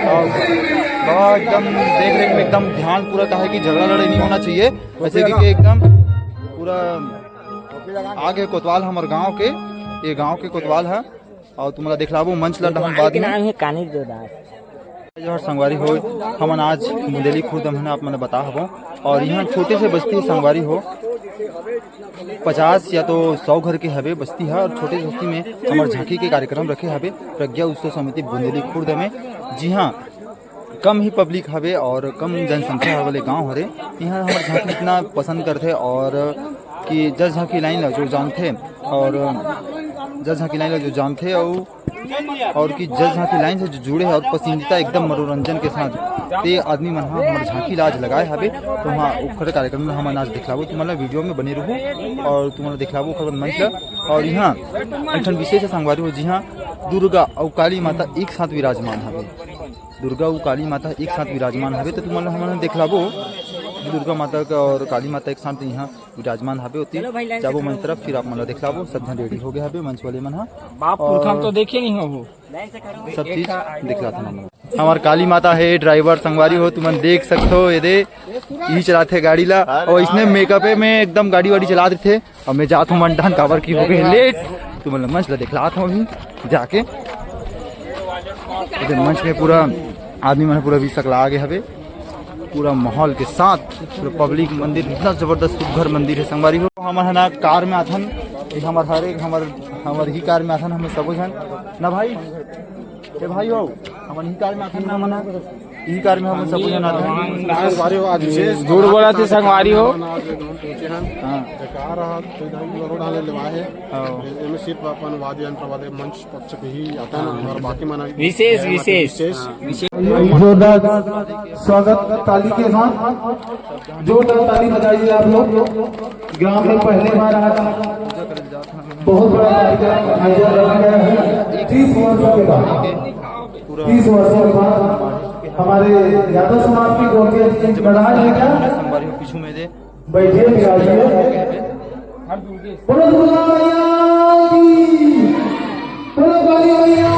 बाबा एकदम देख रेख में एकदम ध्यान पूरा का है कि झगड़ा लड़ाई नहीं होना चाहिए, वैसे कि एकदम पूरा आगे कोतवाल हमारे गांव के, ये गांव के कोतवाल है और तुम्हारा दिखलाबो मंच लड़ हम बाद में जो संगवारी हो हमन आज मुंदेली खुर्द हमने आप मैंने बता हबो। और यहाँ छोटे से बस्ती संगवारी हो 50 या तो 100 घर के हवे बस्ती है और छोटे बस्ती में हमारे झांकी के कार्यक्रम रखे हवे प्रज्ञा उत्सव समिति बुंदेली खुर्द में। जी हाँ, कम ही पब्लिक हवे और कम जनसंख्या वाले गांव हरे। यहाँ हमारे झांकी इतना पसंद करते और कि जज झांकी लाइन जो जानते और जज झांकी लाइन जो जानते और कि जज झांकी लाइन से जो जुड़े हैं और पसंदीदा एकदम मनोरंजन के साथ ते आदमी मन हमारे झांकी लाज लगाए हवे। तो वहाँ उखर कार्यक्रम में हम आज दिखलाबो तुम्हारा वीडियो में बने रहूँ और तुम्हारा दिखलाबो उखर मंच। और यहाँ एक विशेष संगवारी हो, जी हाँ, दुर्गा और काली माता एक साथ विराजमान हवे। दुर्गा और काली माता एक साथ विराजमान हवे तो तुम्हारा हमने दिखलाबो दुर्गा माता का और काली माता एक साथ यहाँ विराजमान हवे होती जाबो मंच तरफ। फिर आप मतलब दिखलाबो सब जन रेडी हो गया हवे मंच वाले मन बाप तो देखे नहीं हो सब चीज दिखला था। हमार काली माता है ड्राइवर संगवारी हो, तुम देख सकते हो ये दे यही चलाते गाड़ी ला और इसने मेकअप में एकदम गाड़ी वाड़ी चला देते और मैं जाता हूँ मंडान कावर की हो गई लेट। तुम मंच ला दिखलाता हूँ अभी जाके मंच में पूरा आदमी मन पूरा भी सकला आगे हवे पूरा माहौल के साथ पूरा पब्लिक मंदिर इतना जबरदस्त सुघर मंदिर है संगवारी हो। हमारे ना कार में आथन हमार हर एक हमार ही कार में आथन हमें सब जन ना भाई ए भाई हो हमारे ही कार में आथन ना मना ई कार में हम सब जन आथन संगवारी हो। आज झूठ बोला थे संगवारी हो हां कार रोड हाले लेवाए एमे सिर्फ अपन वाद्य यंत्र वाले मंच पक्ष पे ही आता है और बाकी माना विशेष जोरदार स्वागत ताली के साथ जोरदार ताली बजाइए आप लोग। ग्राम में पहली बार आज बहुत बड़ा कार्यक्रम आयोजन रखा गया है। 30 वर्षों के बाद 30 वर्षों के बाद हमारे यादव समाज की गोटिया बनाए है क्या संगवारी हो पीछू में दे बैठे बोलो दुर्गा मैया की, बोलो काली मैया